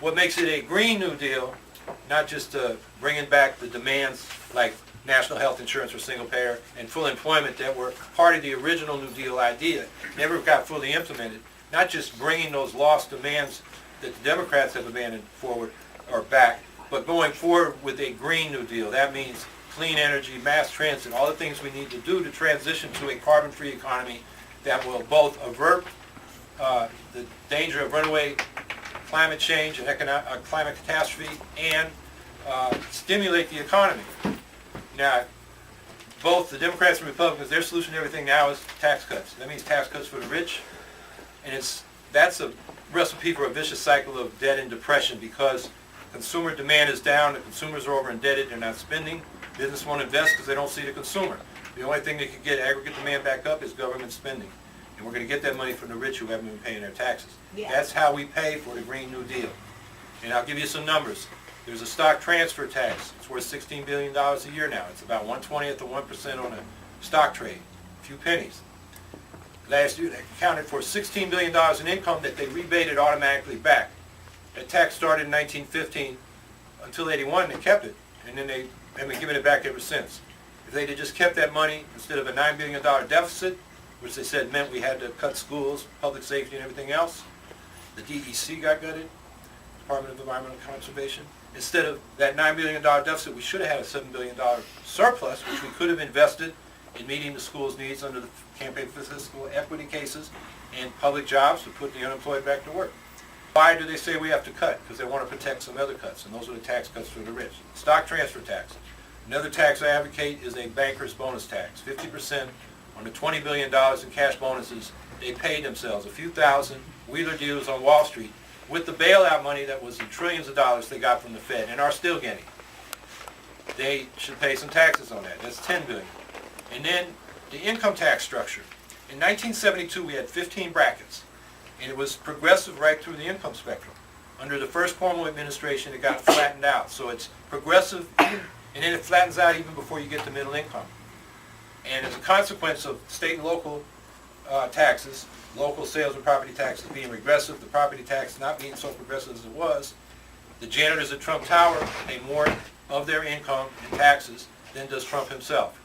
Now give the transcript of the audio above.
What makes it a Green New Deal, not just bringing back the demands like national health insurance for single payer and full employment that were part of the original New Deal idea, never got fully implemented, not just bringing those lost demands that the Democrats have abandoned forward or back, but going forward with a Green New Deal. That means clean energy, mass transit, all the things we need to do to transition to a carbon-free economy that will both avert the danger of runaway climate change and climate catastrophe and stimulate the economy. Now, both the Democrats and Republicans, their solution to everything now is tax cuts. That means tax cuts for the rich, and that's a recipe for a vicious cycle of debt and depression because consumer demand is down, the consumers are over indebted, they're not spending, business won't invest because they don't see the consumer. The only thing that can get aggregate demand back up is government spending. And we're going to get that money from the rich who haven't been paying their taxes. Yeah. That's how we pay for the Green New Deal. And I'll give you some numbers. There's a stock transfer tax. It's worth $16 billion a year now. It's about 1/20th of 1% on a stock trade, a few pennies. Last year, they accounted for $16 billion in income that they rebated automatically back. That tax started in 1915 until 81, they kept it, and then they have been giving it back ever since. If they had just kept that money instead of a $9 billion deficit, which they said meant we had to cut schools, public safety, and everything else, the DEC got gutted, Department of Environmental Conservation. Instead of that $9 billion deficit, we should have had a $7 billion surplus, which we could have invested in meeting the school's needs under the campaign for fiscal equity cases and public jobs to put the unemployed back to work. Why do they say we have to cut? Because they want to protect some other cuts, and those are the tax cuts for the rich. Stock transfer tax. Another tax I advocate is a banker's bonus tax. 50% on the $20 billion in cash bonuses they paid themselves, a few thousand wheeler dealers on Wall Street, with the bailout money that was in trillions of dollars they got from the Fed and are still getting. They should pay some taxes on that. That's $10 billion. And then the income tax structure. In 1972, we had 15 brackets, and it was progressive right through the income spectrum. Under the first Cuomo administration, it got flattened out. So it's progressive, and then it flattens out even before you get to middle income. And as a consequence of state and local taxes, local sales and property taxes being regressive, the property tax not being so progressive as it was, the janitors at Trump Tower pay more of their income in taxes than does Trump himself.